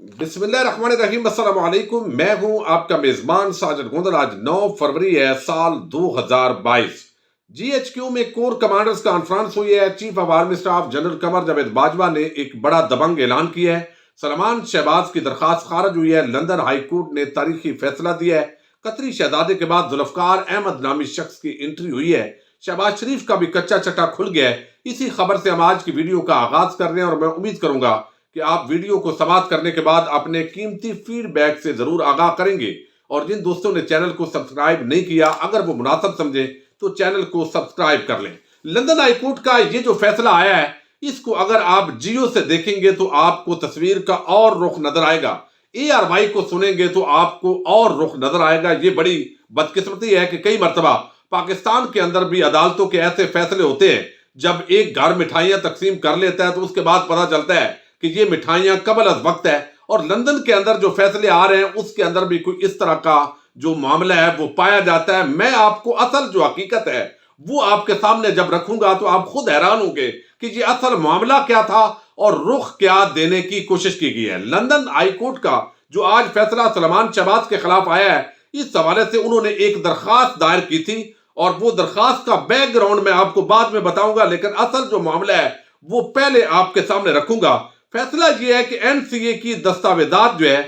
بسم اللہ الرحمن الرحیم، السلام علیکم۔ میں ہوں آپ کا میزبان ساجد گوندل۔ آج 9 فروری ہے سال 2022۔ جی ایچ کیو میں کور کمانڈرز کانفرنس ہوئی ہے۔ Chief of army staff general Qamar Javed Bajwa نے ایک بڑا دبنگ اعلان کیا ہے۔ سلمان شہباز کی درخواست خارج ہوئی ہے۔ لندن ہائی کورٹ نے تاریخی فیصلہ دیا ہے۔ قطری شہزادے کے بعد ذوالفقار احمد نامی شخص کی انٹری ہوئی ہے۔ شہباز شریف کا بھی کچا چٹا کھل گیا ہے۔ اسی خبر سے ہم آج کی ویڈیو کا آغاز کر رہے ہیں اور میں امید کروں گا کہ آپ ویڈیو کو سماعت کرنے کے بعد اپنے قیمتی فیڈ بیک سے ضرور آگاہ کریں گے، اور جن دوستوں نے چینل کو سبسکرائب نہیں کیا، اگر وہ مناسب سمجھے تو چینل کو سبسکرائب کر لیں۔ لندن ہائی کورٹ کا یہ جو فیصلہ آیا ہے، اس کو اگر آپ جیو سے دیکھیں گے تو آپ کو تصویر کا اور رخ نظر آئے گا، ARY کو سنیں گے تو آپ کو اور رخ نظر آئے گا۔ یہ بڑی بدقسمتی ہے کہ کئی مرتبہ پاکستان کے اندر بھی عدالتوں کے ایسے فیصلے ہوتے ہیں، جب ایک گھر مٹھائیاں تقسیم کر لیتا ہے تو اس کے بعد پتہ چلتا ہے کہ یہ مٹھائیاں قبل از وقت ہے، اور لندن کے اندر جو فیصلے آ رہے ہیں اس کے اندر بھی کوئی اس طرح کا جو معاملہ ہے وہ پایا جاتا ہے۔ میں آپ کو اصل جو حقیقت ہے وہ آپ کے سامنے جب رکھوں گا تو آپ خود حیران ہوں گے کہ یہ اصل معاملہ کیا تھا اور رخ کیا دینے کی کوشش کی گئی ہے۔ لندن ہائی کورٹ کا جو آج فیصلہ سلمان شہباز کے خلاف آیا ہے، اس حوالے سے انہوں نے ایک درخواست دائر کی تھی، اور وہ درخواست کا بیک گراؤنڈ میں آپ کو بعد میں بتاؤں گا، لیکن اصل جو معاملہ ہے وہ پہلے آپ کے سامنے رکھوں گا۔ فیصلہ یہ ہے کہ NCA کی دستاویزات جو ہے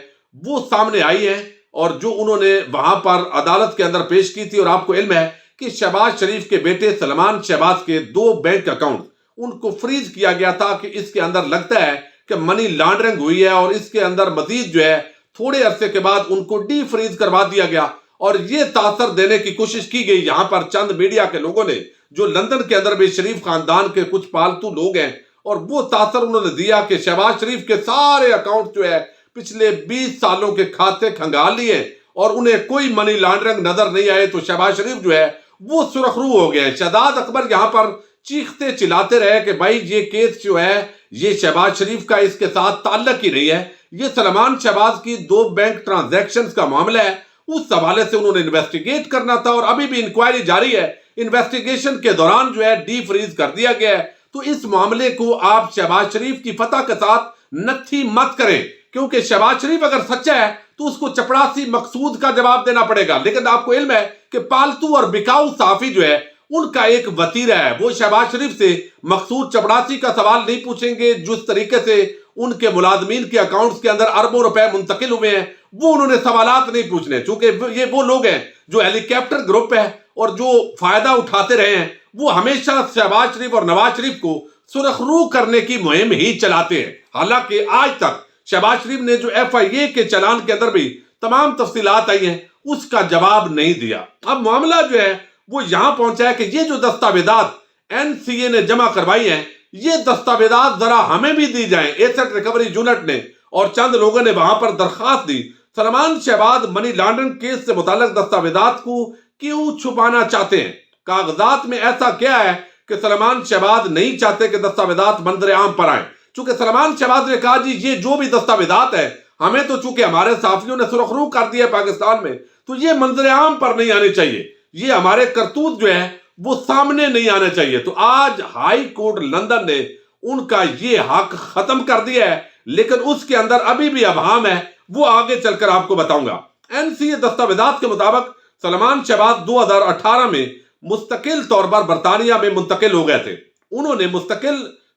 وہ سامنے آئی ہیں، اور جو انہوں نے وہاں پر عدالت کے اندر پیش کی تھی، اور آپ کو علم ہے کہ شہباز شریف کے بیٹے سلمان شہباز کے 2 بینک اکاؤنٹ ان کو فریز کیا گیا تھا کہ اس کے اندر لگتا ہے کہ منی لانڈرنگ ہوئی ہے، اور اس کے اندر مزید جو ہے تھوڑے عرصے کے بعد ان کو ڈی فریز کروا دیا گیا، اور یہ تاثر دینے کی کوشش کی گئی یہاں پر چند میڈیا کے لوگوں نے، جو لندن کے اندر بھی شریف خاندان کے کچھ پالتو لوگ ہیں، اور وہ تاثر انہوں نے دیا کہ شہباز شریف کے سارے اکاؤنٹ جو ہے پچھلے 20 سالوں کے کھاتے کھنگال لیے، اور انہیں کوئی منی لانڈرنگ نظر نہیں آئے، تو شہباز شریف جو ہے وہ سرخ رو ہو گئے ہیں۔ شہزاد اکبر یہاں پر چیختے چلاتے رہے کہ بھائی یہ کیس جو ہے یہ شہباز شریف کا اس کے ساتھ تعلق ہی نہیں ہے، یہ سلمان شہباز کی 2 بینک ٹرانزیکشنز کا معاملہ ہے، اس حوالے سے انہوں نے انویسٹیگیٹ کرنا تھا، اور ابھی بھی انکوائری جاری ہے۔ انویسٹیگیشن کے دوران جو ہے ڈی فریز کر دیا گیا ہے، تو اس معاملے کو آپ شہباز شریف کی فتح کے ساتھ نتھی مت کریں، کیونکہ شہباز شریف اگر سچا ہے تو اس کو چپڑاسی مقصود کا جواب دینا پڑے گا، لیکن آپ کو علم ہے کہ پالتو اور بکاؤ صحافی جو ہے ان کا ایک وتیرہ ہے، وہ شہباز شریف سے مقصود چپڑاسی کا سوال نہیں پوچھیں گے۔ جس طریقے سے ان کے ملازمین کے اکاؤنٹس کے اندر اربوں روپے منتقل ہوئے ہیں، وہ انہوں نے سوالات نہیں پوچھنے، چونکہ یہ وہ لوگ ہیں جو ہیلی کاپٹر گروپ ہے اور جو فائدہ اٹھاتے رہے ہیں، وہ ہمیشہ شہباز شریف اور نواز شریف کو سرخ رو کرنے کی مہم ہی چلاتے ہیں۔ حالانکہ آج تک شہباز شریف نے جو FIA کے چلان کے اندر بھی تمام تفصیلات آئی ہیں اس کا جواب نہیں دیا۔ اب معاملہ جو ہے وہ یہاں پہنچا ہے کہ یہ جو دستاویزات NCA نے جمع کروائی ہیں، یہ دستاویزات ذرا ہمیں بھی دی جائیں۔ ایسٹ ریکوری یونٹ نے اور چند لوگوں نے وہاں پر درخواست دی، Salman Shahbaz money laundering case سے متعلق دستاویزات کو کیوں چھپانا چاہتے ہیں؟ کاغذات میں ایسا کیا ہے کہ سلمان شہباز نہیں چاہتے کہ دستاویزات منظر عام پر آئیں؟ چونکہ سلمان شہباز نے کہا جی یہ جو بھی دستاویزات ہیں، ہمیں تو چونکہ ہمارے صحافیوں نے سرخ رو کر دیا پاکستان میں، تو یہ منظر عام پر نہیں آنے چاہیے، یہ ہمارے کرتوت جو ہے وہ سامنے نہیں آنے چاہیے۔ تو آج ہائی کورٹ لندن نے ان کا یہ حق ختم کر دیا ہے، لیکن اس کے اندر ابھی بھی ابہام ہے، وہ آگے چل کر آپ کو بتاؤں گا۔ NCA دستاویزات کے مطابق سلمان شہباز 2018 میں مستقل طور پر برطانیہ میں منتقل ہو گئے تھے۔ انہوں نے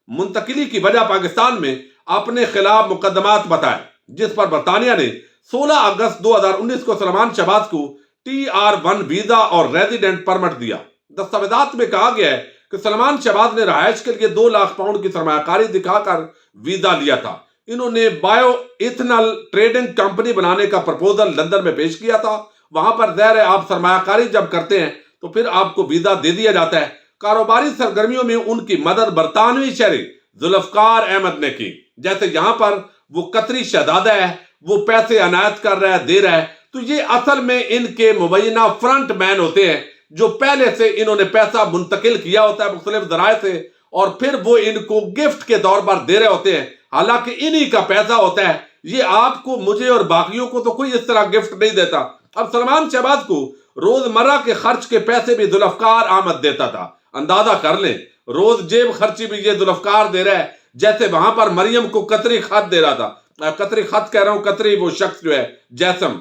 منتقلی کی وجہ پاکستان میں اپنے خلاف مقدمات بتائے، جس پر برطانیہ نے 16 اگست 2019 کو سلمان شہباز کو TR1 ویزا اور ریزیڈنٹ پرمٹ دیا۔ دستاویزات میں کہا گیا ہے کہ سلمان شہباز نے رہائش کے لیے 2 لاکھ پاؤنڈ کی سرمایہ کاری دکھا کر ویزا لیا تھا۔ انہوں نے بایو ایتھنل ٹریڈنگ کمپنی بنانے کا پرپوزل لندن میں پیش کیا تھا۔ وہاں پر ظاہر ہے آپ سرمایہ کاری جب کرتے ہیں تو پھر آپ کو ویزا دے دیا جاتا ہے۔ کاروباری سرگرمیوں میں ان کی مدد برطانوی شہری ذوالفقار احمد نے کی، جیسے یہاں پر وہ قطری شہزادہ ہے، وہ پیسے عنایت کر رہا ہے، دے رہا ہے، تو یہ اصل میں ان کے مبینہ فرنٹ مین ہوتے ہیں، جو پہلے سے انہوں نے پیسہ منتقل کیا ہوتا ہے مختلف ذرائع سے، اور پھر وہ ان کو گفٹ کے طور پر دے رہے ہوتے ہیں، حالانکہ انہی کا پیسہ ہوتا ہے۔ یہ آپ کو، مجھے اور باقیوں کو تو کوئی اس طرح گفٹ نہیں دیتا۔ اب سلمان شہباز کو روزمرہ کے خرچ کے پیسے بھی ذوالفقار احمد دیتا تھا۔ اندازہ کر لیں، روز جیب خرچی بھی یہ ذوالفقار دے رہا ہے، جیسے وہاں پر مریم کو قطری خط دے رہا تھا۔ قطری خط کہہ رہا ہوں، قطری وہ شخص جو ہے جیسم،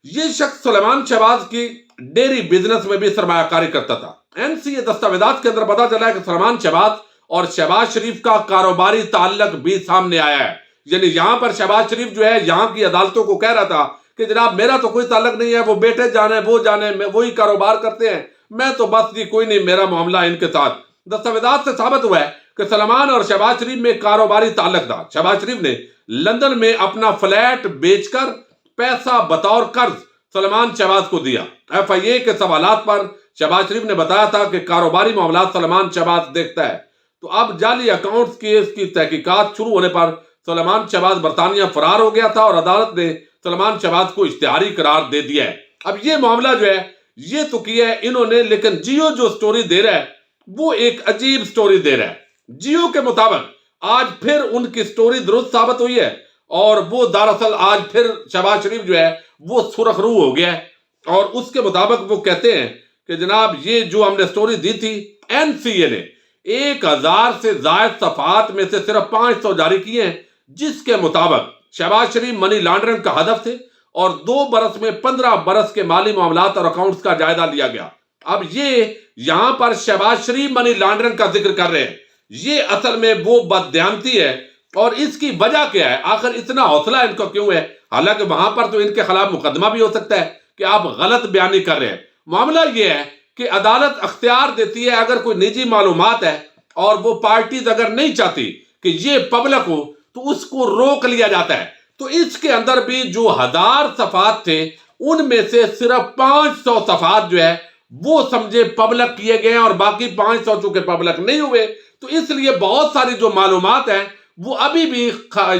یہ شخص سلیمان شہباز کی ڈیری بزنس میں بھی سرمایہ کاری کرتا تھا۔ NCA دستاویزات کے اندر پتا چلا ہے کہ سلیمان شہباز اور شہباز شریف کا کاروباری تعلق بھی سامنے آیا ہے۔ یعنی یہاں پر شہباز شریف جو ہے یہاں کی عدالتوں کو کہہ رہا تھا کہ جناب میرا تو کوئی تعلق نہیں ہے، وہ بیٹے جانے وہ جانے، وہی کاروبار کرتے ہیں، میں تو بس جی کوئی نہیں میرا معاملہ ان کے ساتھ۔ دستاویزات سے ثابت ہوا ہے کہ سلمان اور شہباز شریف میں کاروباری تعلق تھا۔ شہباز شریف نے لندن میں اپنا فلیٹ بیچ کر پیسہ بطور قرض سلمان شہباز کو دیا۔ FIA کے سوالات پر شہباز شریف نے بتایا تھا کہ کاروباری معاملات سلمان شہباز دیکھتا ہے۔ تو اب جعلی اکاؤنٹس کیس کی تحقیقات شروع ہونے پر سلمان شہباز برطانیہ فرار ہو گیا تھا اور عدالت نے سلمان شہباز کو اشتہاری قرار دے دیا ہے۔ اب یہ معاملہ جو ہے یہ تو کیا ہے انہوں نے، لیکن جیو جو سٹوری دے رہا ہے وہ ایک عجیب سٹوری دے رہا ہے۔ جیو کے مطابق آج پھر ان کی سٹوری درست ثابت ہوئی ہے اور وہ دراصل آج پھر شہباز شریف جو ہے وہ سرخ رو ہو گیا ہے، اور اس کے مطابق وہ کہتے ہیں کہ جناب یہ جو ہم نے سٹوری دی تھی، NCA نے 1000 سے زائد صفحات میں سے صرف 500 جاری کیے ہیں، جس کے مطابق شہباز شریف منی لانڈرنگ کا ہدف تھے اور 2 برس میں 15 برس کے مالی معاملات اور اکاؤنٹس کا جائزہ لیا گیا۔ اب یہ یہاں پر شہباز شریف منی لانڈرنگ کا ذکر کر رہے ہیں، یہ اصل میں وہ بددیانتی ہے، اور اس کی وجہ کیا ہے؟ آخر اتنا حوصلہ ان کو کیوں ہے؟ حالانکہ وہاں پر تو ان کے خلاف مقدمہ بھی ہو سکتا ہے کہ آپ غلط بیانی کر رہے ہیں۔ معاملہ یہ ہے کہ عدالت اختیار دیتی ہے اگر کوئی نجی معلومات ہے اور وہ پارٹیز اگر نہیں چاہتی کہ یہ پبلک ہو تو اس کو روک لیا جاتا ہے۔ تو اس کے اندر بھی جو 1000 صفحات تھے ان میں سے صرف 500 صفحات جو ہے وہ سمجھے پبلک کیے گئے ہیں، اور باقی 500 چونکہ پبلک نہیں ہوئے تو اس لیے بہت ساری جو معلومات ہیں وہ ابھی بھی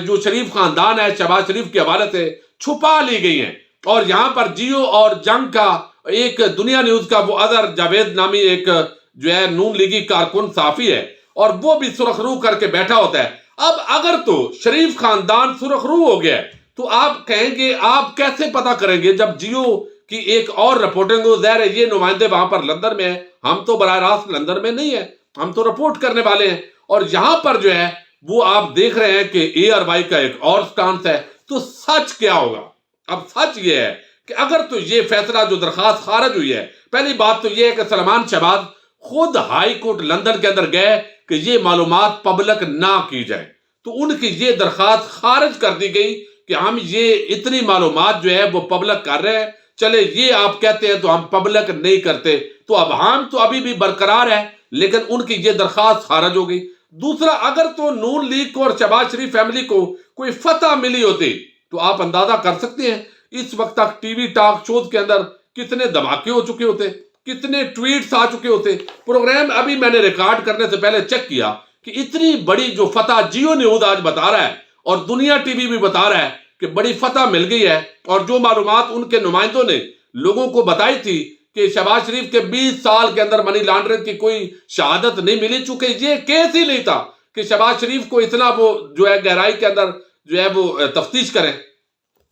جو شریف خاندان ہے شہباز شریف کے حوالے سے چھپا لی گئی ہیں۔ اور یہاں پر جیو اور جنگ کا ایک دنیا نیوز کا وہ اظہر جاوید نامی ایک جو ہے نون لیگی کارکن صحافی ہے، اور وہ بھی سرخ رو کر کے بیٹھا ہوتا ہے۔ اب اگر تو شریف خاندان سرخ رو ہو گیا تو آپ کہیں گے آپ کیسے پتا کریں گے جب جیو کی ایک اور رپورٹنگ ہو؟ ظاہر ہے یہ نمائندے وہاں پر لندن میں ہیں، ہم تو براہ راست لندن میں نہیں ہیں، ہم تو رپورٹ کرنے والے ہیں، اور یہاں پر جو ہے وہ آپ دیکھ رہے ہیں کہ ARY کا ایک اور سٹانس ہے۔ تو سچ کیا ہوگا؟ اب سچ یہ ہے کہ اگر تو یہ فیصلہ جو درخواست خارج ہوئی ہے، پہلی بات تو یہ ہے کہ سلمان شہباز خود ہائی کورٹ لندن کے اندر گئے کہ یہ معلومات پبلک نہ کی جائے، تو ان کی یہ درخواست خارج کر دی گئی کہ ہم یہ اتنی معلومات جو ہے وہ پبلک کر رہے ہیں، چلے یہ آپ کہتے ہیں تو ہم پبلک نہیں کرتے، تو اب ہم تو ابھی بھی برقرار ہے، لیکن ان کی یہ درخواست خارج ہو گئی۔ دوسرا، اگر تو نون لیگ کو اور شہباز شریف فیملی کو کوئی فتح ملی ہوتی تو آپ اندازہ کر سکتے ہیں اس وقت تک ٹی وی ٹاک شوز کے اندر کتنے دھماکے ہو چکے ہوتے، کتنے ٹویٹس آ چکے ہوتے۔ پروگرام ابھی میں نے ریکارڈ کرنے سے پہلے چیک کیا کہ اتنی بڑی جو فتح جیو نیوز آج بتا رہا ہے اور دنیا ٹی وی بھی بتا رہا ہے کہ بڑی فتح مل گئی ہے، اور جو معلومات ان کے نمائندوں نے لوگوں کو بتائی تھی کہ شہباز شریف کے 20 سال کے اندر منی لانڈرنگ کی کوئی شہادت نہیں ملی، چونکہ یہ کیس ہی نہیں تھا کہ شہباز شریف کو اتنا وہ جو ہے گہرائی کے اندر جو ہے وہ تفتیش کریں،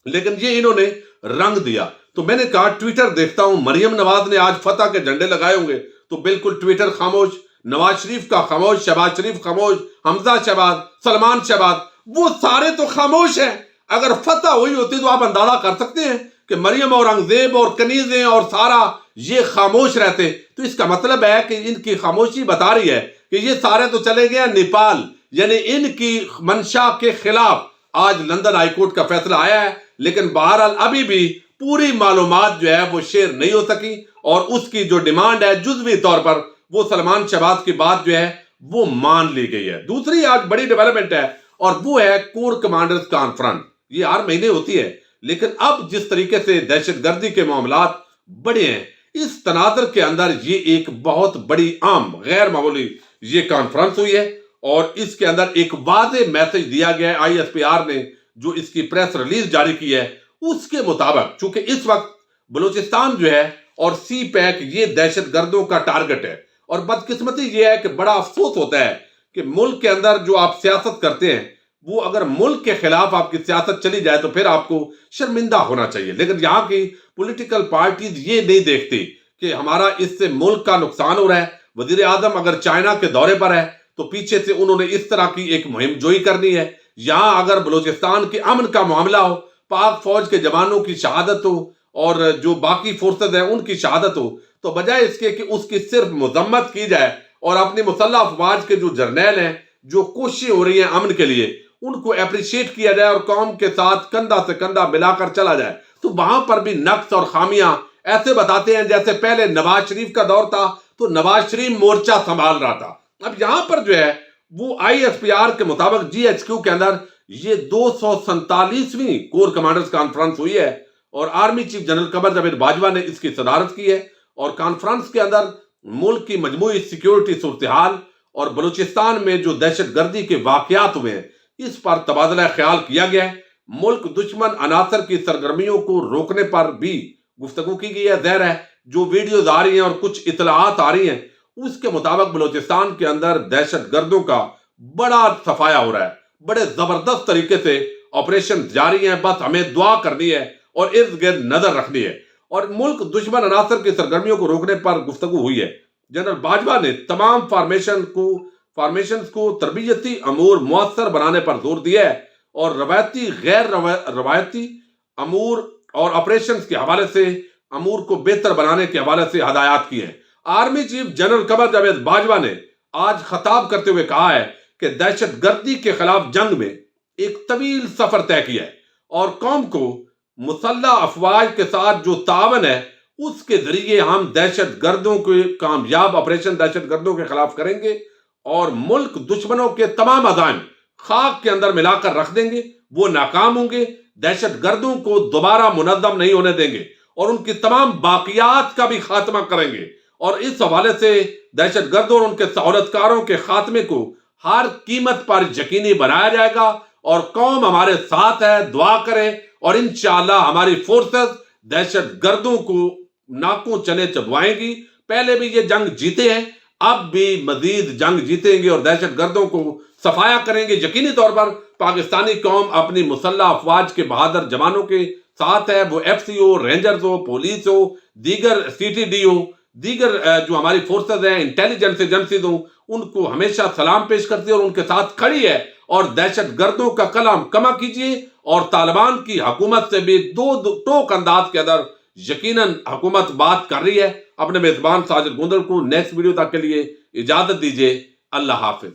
لیکن یہ انہوں نے رنگ دیا۔ تو میں نے کہا ٹویٹر دیکھتا ہوں، مریم نواز نے آج فتح کے جھنڈے لگائے ہوں گے تو بالکل ٹویٹر خاموش، نواز شریف کا خاموش، شہباز شریف خاموش، حمزہ شہباز، سلمان شہباز، وہ سارے تو خاموش ہیں۔ اگر فتح ہوئی ہوتی تو آپ اندازہ کر سکتے ہیں کہ مریم اور انگزیب اور کنیزیں اور سارا یہ خاموش رہتے، تو اس کا مطلب ہے کہ ان کی خاموشی بتا رہی ہے کہ یہ سارے تو چلے گئے نیپال، یعنی ان کی منشا کے خلاف آج لندن ہائی کورٹ کا فیصلہ آیا ہے، لیکن بہرحال ابھی بھی پوری معلومات جو ہے وہ شیئر نہیں ہو سکی، اور اس کی جو ڈیمانڈ ہے جزوی طور پر وہ سلمان شہباز کی بات جو ہے وہ مان لی گئی ہے۔ دوسری آج بڑی ڈیولپمنٹ ہے اور وہ ہے کور کمانڈرز کانفرنس۔ یہ ہر مہینے ہوتی ہے، لیکن اب جس طریقے سے دہشت گردی کے معاملات بڑے ہیں، اس تناظر کے اندر یہ ایک بہت بڑی عام غیر معمولی یہ کانفرنس ہوئی ہے، اور اس کے اندر ایک واضح میسج دیا گیا ہے۔ ISPR نے جو اس کی پریس ریلیز جاری کی ہے اس کے مطابق، چونکہ اس وقت بلوچستان جو ہے اور سی پیک یہ دہشت گردوں کا ٹارگٹ ہے، اور بدقسمتی یہ ہے کہ بڑا افسوس ہوتا ہے کہ ملک کے اندر جو آپ سیاست کرتے ہیں وہ اگر ملک کے خلاف آپ کی سیاست چلی جائے تو پھر آپ کو شرمندہ ہونا چاہیے، لیکن یہاں کی پولیٹیکل پارٹیز یہ نہیں دیکھتی کہ ہمارا اس سے ملک کا نقصان ہو رہا ہے۔ وزیر اعظم اگر چائنا کے دورے پر ہے تو پیچھے سے انہوں نے اس طرح کی ایک مہم جوئی کرنی ہے یہاں اگر بلوچستان کے امن کا معاملہ ہو، پاک فوج کے جوانوں کی شہادت ہو اور جو باقی فورسز ہیں ان کی شہادت ہو، تو بجائے اس کے کہ اس کی صرف مذمت کی جائے اور اپنی مسلح افواج کے جو جرنیل ہیں جو کوششیں ہو رہی ہیں امن کے لیے ان کو اپریشیٹ کیا جائے اور قوم کے ساتھ کندھا سے کندھا ملا کر چلا جائے، تو وہاں پر بھی نقص اور خامیاں ایسے بتاتے ہیں جیسے پہلے نواز شریف کا دور تھا تو نواز شریف مورچہ سنبھال رہا تھا۔ اب یہاں پر جو ہے وہ آئی ایس پی آر کے مطابق جی ایچ کیو کے اندر یہ 247ویں کور کمانڈرز کانفرنس ہوئی ہے اور army chief general Qamar Javed Bajwa نے اس کی صدارت کی ہے، اور کانفرنس کے اندر ملک کی مجموعی سیکیورٹی صورتحال اور بلوچستان میں جو دہشت گردی کے واقعات ہوئے ہیں اس پر تبادلہ خیال کیا گیا ہے۔ ملک دشمن عناصر کی سرگرمیوں کو روکنے پر بھی گفتگو کی گئی ہے۔ ظاہر ہے جو ویڈیوز آ رہی ہیں اور کچھ اطلاعات آ رہی ہیں اس کے مطابق بلوچستان کے اندر دہشت گردوں کا بڑا صفایا ہو رہا ہے، بڑے زبردست طریقے سے آپریشن جاری ہیں، بس ہمیں دعا کرنی ہے اور ارد گرد نظر رکھنی ہے، اور ملک دشمن عناصر کی سرگرمیوں کو روکنے پر گفتگو ہوئی ہے۔ جنرل باجوہ نے تمام فارمیشنز کو تربیتی امور مؤثر بنانے پر زور دیا ہے اور روایتی غیر روایتی امور اور آپریشنز کے حوالے سے امور کو بہتر بنانے کے حوالے سے ہدایات کی ہیں۔ Army chief general Qamar Javed Bajwa نے آج خطاب کرتے ہوئے کہا ہے کہ دہشت گردی کے خلاف جنگ میں ایک طویل سفر طے کیا ہے اور قوم کو مسلح افواج کے ساتھ جو تعاون ہے اس کے ذریعے ہم دہشت گردوں کے کامیاب آپریشن دہشت گردوں کے خلاف کریں گے اور ملک دشمنوں کے تمام عزائم خاک کے اندر ملا کر رکھ دیں گے، وہ ناکام ہوں گے، دہشت گردوں کو دوبارہ منظم نہیں ہونے دیں گے اور ان کی تمام باقیات کا بھی خاتمہ کریں گے، اور اس حوالے سے دہشت گردوں اور ان کے سہولت کاروں کے خاتمے کو ہر قیمت پر یقینی بنایا جائے گا، اور قوم ہمارے ساتھ ہے، دعا کرے، اور انشاءاللہ ہماری فورسز دہشت گردوں کو ناکوں چنے چبوائیں گی۔ پہلے بھی یہ جنگ جیتے ہیں، اب بھی مزید جنگ جیتیں گے اور دہشت گردوں کو صفایا کریں گے۔ یقینی طور پر پاکستانی قوم اپنی مسلح افواج کے بہادر جوانوں کے ساتھ ہے، وہ ایف سی ہو، رینجرز ہو، پولیس ہو، دیگر سی ٹی ڈی ہو، دیگر جو ہماری فورسز ہیں، انٹیلیجنس ایجنسیز ہوں، ان کو ہمیشہ سلام پیش کرتی ہے اور ان کے ساتھ کھڑی ہے، اور دہشت گردوں کا کلام کما کیجیے، اور طالبان کی حکومت سے بھی دو ٹوک انداز کے اندر یقیناً حکومت بات کر رہی ہے۔ اپنے میزبان ساجد گوندل کو نیکسٹ ویڈیو تک کے لیے اجازت دیجیے۔ اللہ حافظ۔